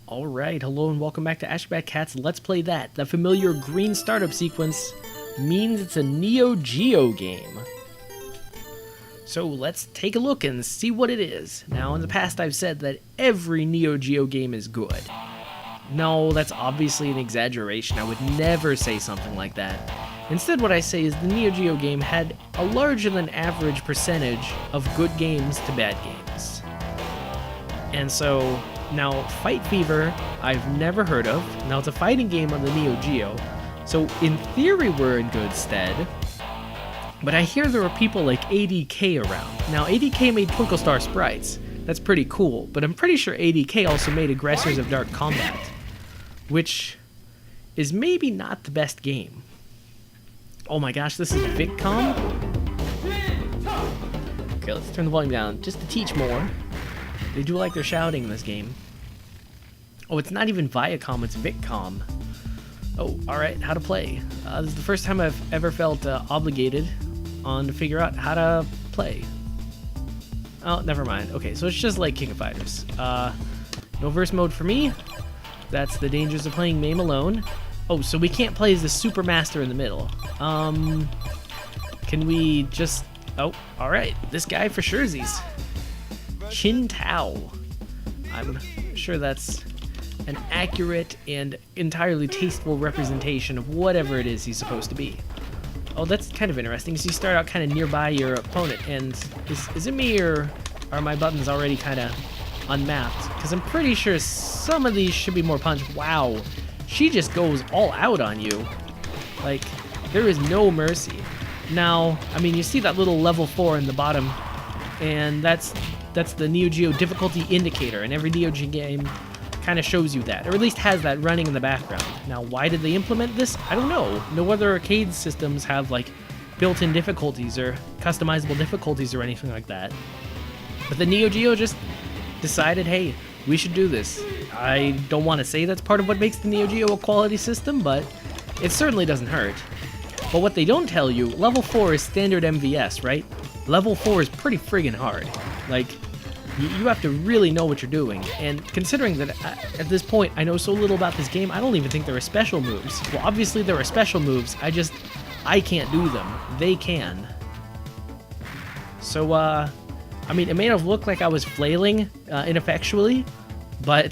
Alright, hello and welcome back to Ashgabat Cat's Let's Play That. The familiar green startup sequence means it's a Neo Geo game. So let's take a look and see what it is. Now, in the past I've said that every Neo Geo game is good. No, that's obviously an exaggeration. I would never say something like that. Instead, what I say is the Neo Geo game had a larger than average percentage of good games to bad games. And so, now, Fight Fever, I've never heard of. Now, it's a fighting game on the Neo Geo, so in theory we're in good stead. But I hear there are people like ADK around. Now, ADK made Twinkle Star Sprites. That's pretty cool, but I'm pretty sure ADK also made Aggressors of Dark Combat, which is maybe not the best game. Oh my gosh, this is Viccom? Okay, let's turn the volume down just to teach more. They do like their shouting in this game. Oh, it's not even Viacom, it's Viccom. Oh, alright, how to play. This is the first time I've ever felt obligated to figure out how to play. Oh, never mind. Okay, so it's just like King of Fighters. No verse mode for me. That's the dangers of playing MAME alone. Oh, so we can't play as the Super Master in the middle. Can we just... Oh, alright. This guy for surezies. Chin Tao. I'm sure that's an accurate and entirely tasteful representation of whatever it is he's supposed to be. Oh, that's kind of interesting, because you start out kind of nearby your opponent, and is it me, or are my buttons already kind of unmapped? Because I'm pretty sure some of these should be more punch. Wow, she just goes all out on you. Like, there is no mercy. Now, I mean, you see that little level 4 in the bottom, and that's the Neo Geo difficulty indicator, and every Neo Geo game kind of shows you that, or at least has that running in the background. Now, why did they implement this? I don't know. No other arcade systems have, like, built-in difficulties or customizable difficulties or anything like that. But the Neo Geo just decided, hey, we should do this. I don't want to say that's part of what makes the Neo Geo a quality system, but it certainly doesn't hurt. But what they don't tell you, level 4 is standard MVS, right? Level 4 is pretty friggin' hard. Like, you have to really know what you're doing, and considering that at this point I know so little about this game, I don't even think there are special moves. Well, obviously there are special moves, I can't do them. They can. So, I mean, it may have looked like I was flailing ineffectually, but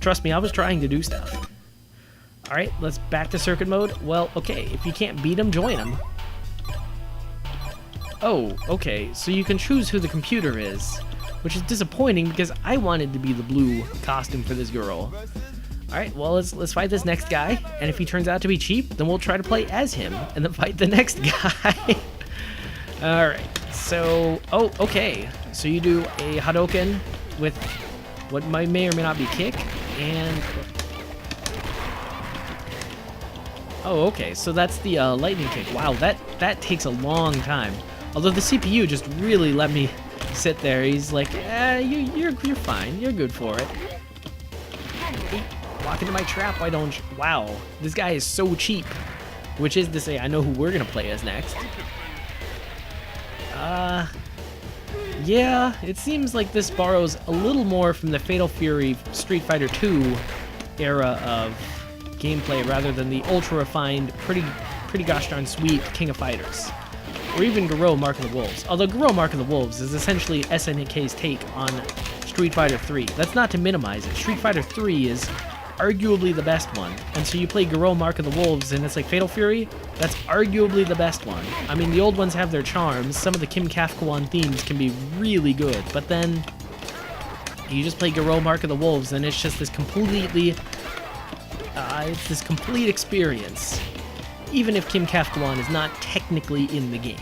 trust me, I was trying to do stuff. Alright, let's back to circuit mode. Well, okay, if you can't beat them, join them. Oh, okay, so you can choose who the computer is, which is disappointing because I wanted to be the blue costume for this girl. Alright, well, let's fight this next guy, and if he turns out to be cheap, then we'll try to play as him, and then fight the next guy. Alright, so, oh, okay, so you do a Hadouken with what may or may not be kick, and... Oh, okay, so that's the lightning kick. Wow, that takes a long time. Although the CPU just really let me sit there. He's like, you're fine. You're good for it. Hey, walk into my trap, why don't you? Wow, this guy is so cheap. Which is to say, I know who we're gonna play as next. Yeah, it seems like this borrows a little more from the Fatal Fury Street Fighter II era of gameplay rather than the ultra-refined, pretty gosh darn sweet King of Fighters. Or even Garou Mark of the Wolves. Although Garou Mark of the Wolves is essentially SNK's take on Street Fighter 3. That's not to minimize it. Street Fighter 3 is arguably the best one. And so you play Garou Mark of the Wolves and it's like Fatal Fury, that's arguably the best one. I mean, the old ones have their charms. Some of the Kim Kafkawan themes can be really good. But then you just play Garou Mark of the Wolves and it's just this completely... it's this complete experience. Even if Kim Kafkawan is not technically in the game.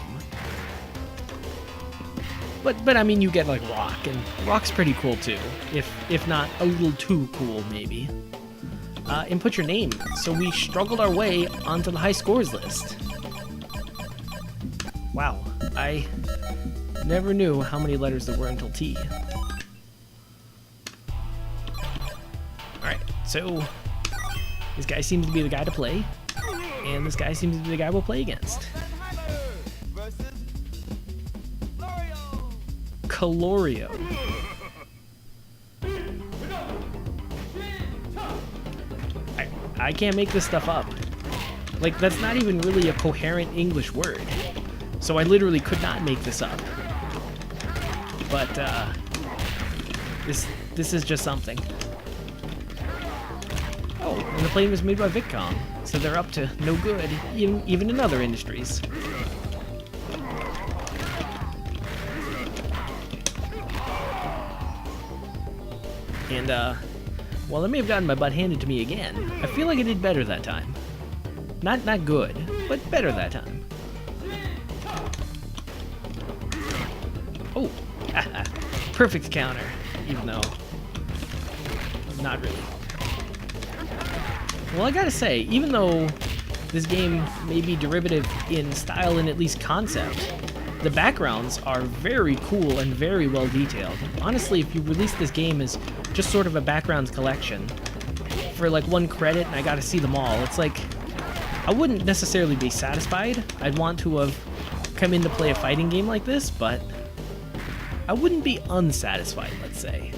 But I mean, you get like Rock, and Rock's pretty cool too, if not a little too cool maybe. Input your name. So we struggled our way onto the high scores list. Wow, I never knew how many letters there were until T. Alright, so this guy seems to be the guy to play. And this guy seems to be the guy we'll play against. Calorio. I can't make this stuff up. Like, that's not even really a coherent English word. So I literally could not make this up. But, this is just something. Oh, and the plane was made by Viccom, so they're up to no good, even in other industries. And, well, I may have gotten my butt handed to me again. I feel like I did better that time. Not good, but better that time. Oh, perfect counter, even though not really. Well, I gotta say, even though this game may be derivative in style and at least concept, the backgrounds are very cool and very well detailed. Honestly, if you release this game as just sort of a backgrounds collection for like 1 credit and I got to see them all, it's like I wouldn't necessarily be satisfied. I'd want to have come in to play a fighting game like this, but I wouldn't be unsatisfied, let's say.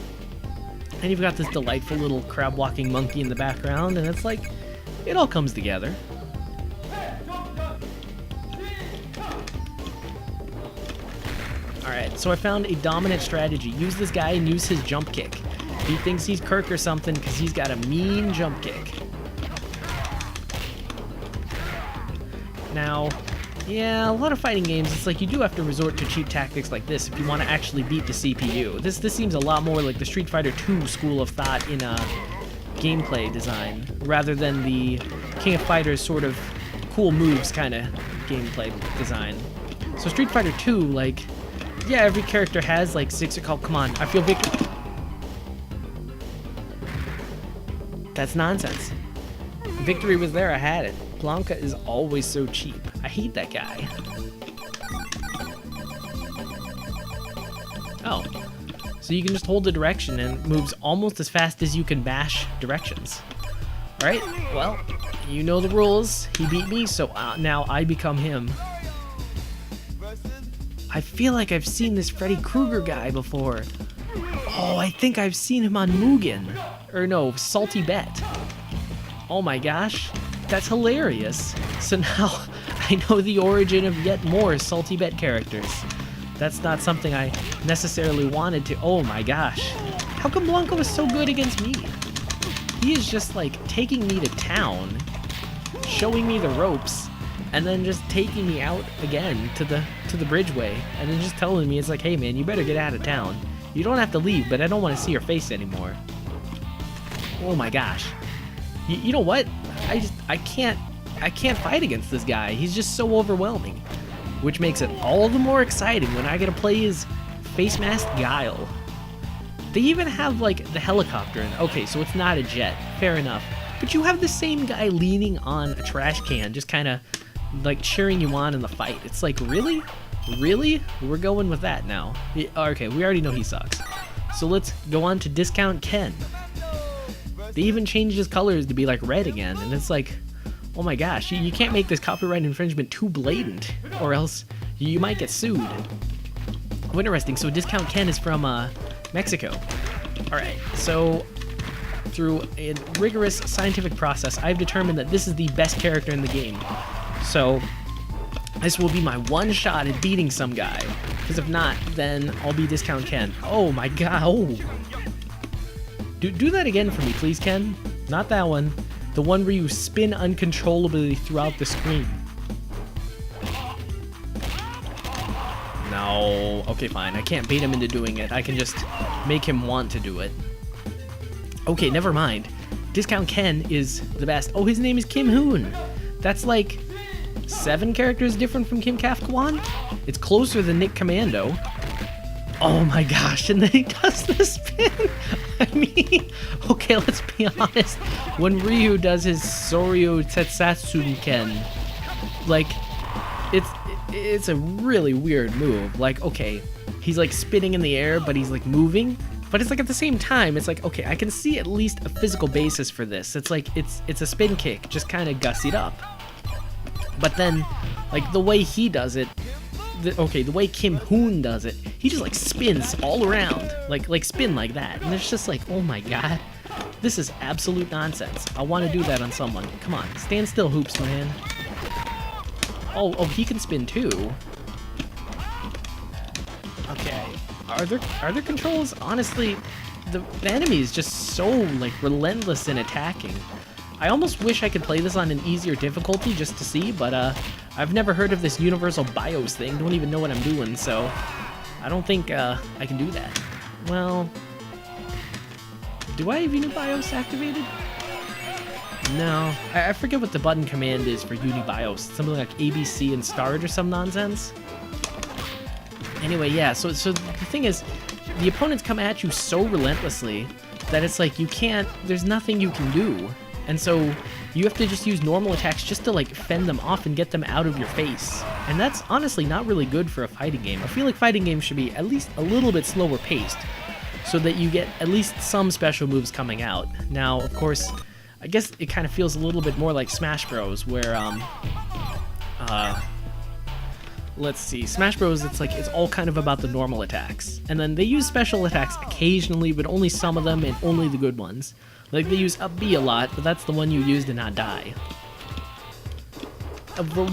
And you've got this delightful little crab walking monkey in the background, and it's like it all comes together. Alright, so I found a dominant strategy. Use this guy and use his jump kick. He thinks he's Kirk or something because he's got a mean jump kick. Now, yeah, a lot of fighting games, it's like you do have to resort to cheap tactics like this if you want to actually beat the CPU. This seems a lot more like the Street Fighter II school of thought in gameplay design, rather than the King of Fighters sort of cool moves kind of gameplay design. So Street Fighter II, like, yeah, every character has like 6 or come on, I feel victory. That's nonsense. Victory was there, I had it. Blanca is always so cheap. I hate that guy. Oh, so you can just hold the direction and it moves almost as fast as you can bash directions. Alright, well, you know the rules. He beat me, so now I become him. I feel like I've seen this Freddy Krueger guy before. Oh, I think I've seen him on Mugen. Or no, Salty Bet. Oh my gosh, that's hilarious. So now I know the origin of yet more Salty Bet characters. That's not something I necessarily wanted to. Oh my gosh. How come Blanco was so good against me? He is just like taking me to town, showing me the ropes, and then just taking me out again to the bridgeway, and then just telling me, it's like, hey man, you better get out of town. You don't have to leave, but I don't want to see your face anymore. Oh my gosh. You know what? I can't fight against this guy. He's just so overwhelming, which makes it all the more exciting when I get to play as Face Mask Guile. They even have like the helicopter in. Okay, so it's not a jet. Fair enough. But you have the same guy leaning on a trash can, just kind of like cheering you on in the fight. It's like, really? Really? We're going with that now. Okay, we already know he sucks. So let's go on to Discount Ken. They even changed his colors to be like red again, and it's like, oh my gosh, you can't make this copyright infringement too blatant, or else you might get sued. Oh, interesting. So Discount Ken is from Mexico. Alright, so through a rigorous scientific process, I've determined that this is the best character in the game. So this will be my one shot at beating some guy, because if not, then I'll be Discount Ken. Oh my god, oh. Do that again for me, please, Ken. Not that one. The one where you spin uncontrollably throughout the screen. No. Okay, fine. I can't bait him into doing it. I can just make him want to do it. Okay, never mind. Discount Ken is the best. Oh, his name is Kim Hoon. That's like 7 characters different from Kim Kafkawan? It's closer than Nick Commando. Oh my gosh, and then he does the spin. I mean, okay, let's be honest. When Ryu does his Soryu Tetsatsun Ken, like, it's a really weird move. Like, okay, he's like spinning in the air, but he's like moving. But it's like at the same time, it's like, okay, I can see at least a physical basis for this. It's like, it's a spin kick, just kind of gussied up. But then, like, the way he does it, the way Kim Hoon does it, he just like spins all around, like spin like that, and it's just like, oh my god, This is absolute nonsense. I want to do that on someone. Come on, stand still, Hoops, man. Oh, he can spin too. Okay. Are there controls? Honestly, the enemy is just so like relentless in attacking. I almost wish I could play this on an easier difficulty just to see, but I've never heard of this universal BIOS thing. Don't even know what I'm doing, so I don't think I can do that. Well, do I have UniBIOS activated? No, I forget what the button command is for UniBIOS. Something like ABC and start or some nonsense. Anyway, yeah, so the thing is, the opponents come at you so relentlessly that it's like there's nothing you can do. And so you have to just use normal attacks just to like fend them off and get them out of your face. And that's honestly not really good for a fighting game. I feel like fighting games should be at least a little bit slower paced so that you get at least some special moves coming out. Now, of course, I guess it kind of feels a little bit more like Smash Bros, where let's see, Smash Bros, it's all kind of about the normal attacks. And then they use special attacks occasionally, but only some of them and only the good ones. Like, they use up B a lot, but that's the one you use to not die.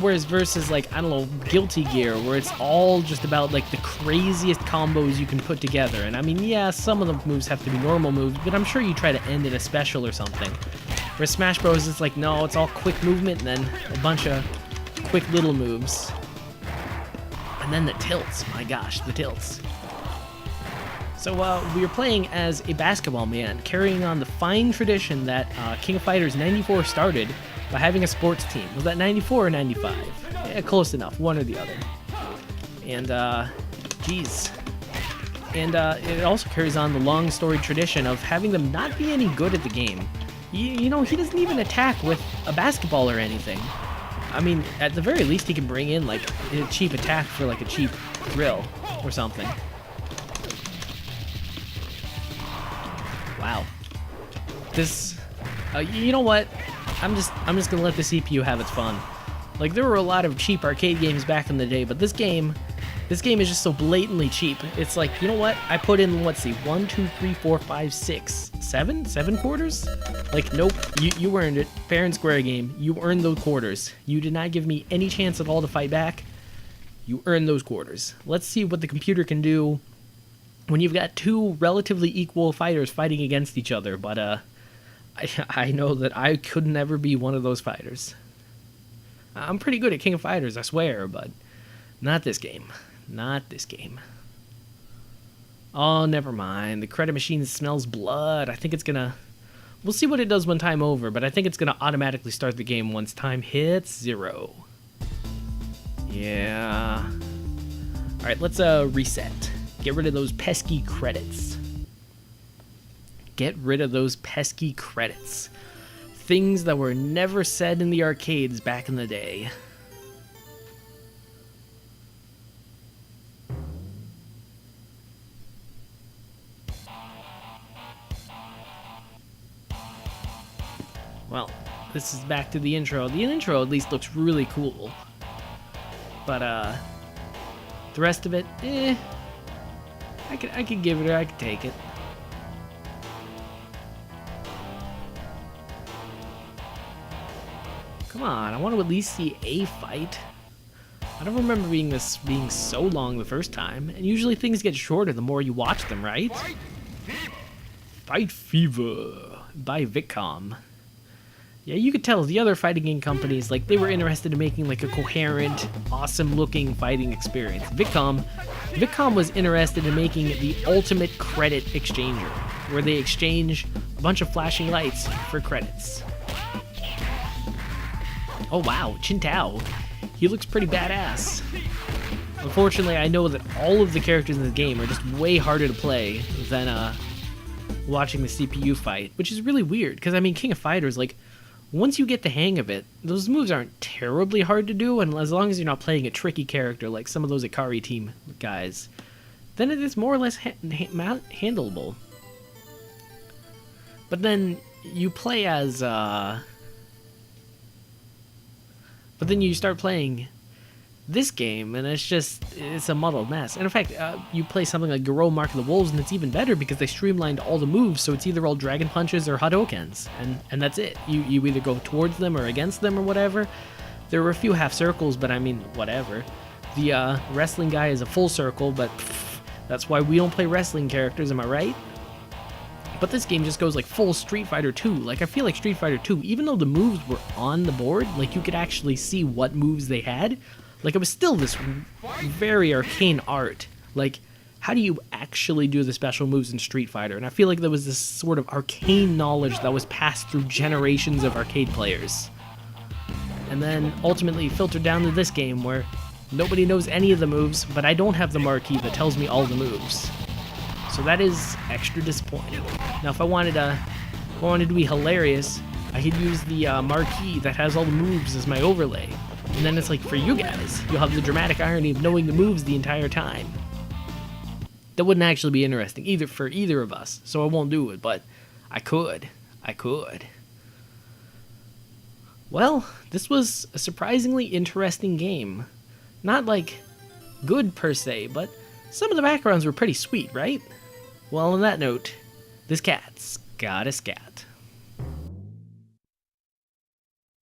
Whereas versus, like, I don't know, Guilty Gear, where it's all just about, like, the craziest combos you can put together. And I mean, yeah, some of the moves have to be normal moves, but I'm sure you try to end in a special or something. Whereas Smash Bros, it's like, no, it's all quick movement and then a bunch of quick little moves. And then the tilts, my gosh, the tilts. So we were playing as a basketball man, carrying on the fine tradition that King of Fighters 94 started by having a sports team. Was that 94 or 95? Yeah, close enough, one or the other. And, geez. And it also carries on the long storied tradition of having them not be any good at the game. You know, he doesn't even attack with a basketball or anything. I mean, at the very least, he can bring in, like, a cheap attack for, like, a cheap drill or something. Wow. This, you know what? I'm just gonna let the CPU have its fun. Like, there were a lot of cheap arcade games back in the day, but this game is just so blatantly cheap. It's like, you know what? I put in, let's see, 1, 2, 3, 4, 5, 6, 7 quarters? Like, nope, you earned it. Fair and square game. You earned those quarters. You did not give me any chance at all to fight back. You earned those quarters. Let's see what the computer can do when you've got two relatively equal fighters fighting against each other, but I know that I could never be one of those fighters. I'm pretty good at King of Fighters, I swear, but not this game. Not this game. Oh, never mind. The credit machine smells blood. I think it's gonna... We'll see what it does when time over, but I think it's gonna automatically start the game once time hits 0. Yeah. Alright, let's reset. Get rid of those pesky credits. Get rid of those pesky credits. Things that were never said in the arcades back in the day. Well, this is back to the intro. The intro at least looks really cool. But, the rest of it, I could give it, I could take it. Come on, I want to at least see a fight. I don't remember being so long the first time, and usually things get shorter the more you watch them, right? Fight Fever by Viccom. Yeah, you could tell the other fighting game companies, like, they were interested in making, like, a coherent, awesome-looking fighting experience. Viccom was interested in making the ultimate credit exchanger, where they exchange a bunch of flashing lights for credits. Oh, wow, Chin Tao. He looks pretty badass. Unfortunately, I know that all of the characters in the game are just way harder to play than, watching the CPU fight, which is really weird, because, I mean, King of Fighters, like, once you get the hang of it, those moves aren't terribly hard to do, and as long as you're not playing a tricky character like some of those Ikari team guys, then it is more or less handleable. But then you play as, but then you start playing this game, and it's a muddled mess. And in fact, you play something like Garo Mark of the Wolves, and it's even better because they streamlined all the moves, so it's either all Dragon Punches or Hadokens, and that's it. You either go towards them or against them or whatever. There were a few half circles, but I mean, whatever. The wrestling guy is a full circle, but that's why we don't play wrestling characters, am I right? But this game just goes like full Street Fighter 2. Like, I feel like Street Fighter 2, even though the moves were on the board, like you could actually see what moves they had, like it was still this very arcane art. Like, how do you actually do the special moves in Street Fighter? And I feel like there was this sort of arcane knowledge that was passed through generations of arcade players. And then ultimately filtered down to this game where nobody knows any of the moves, but I don't have the marquee that tells me all the moves. So that is extra disappointing. Now, if I wanted to be hilarious, I could use the marquee that has all the moves as my overlay. And then it's like, for you guys, you'll have the dramatic irony of knowing the moves the entire time. That wouldn't actually be interesting, for either of us, so I won't do it, but I could. Well, this was a surprisingly interesting game. Not, like, good per se, but some of the backgrounds were pretty sweet, right? Well, on that note, this cat's got a scat.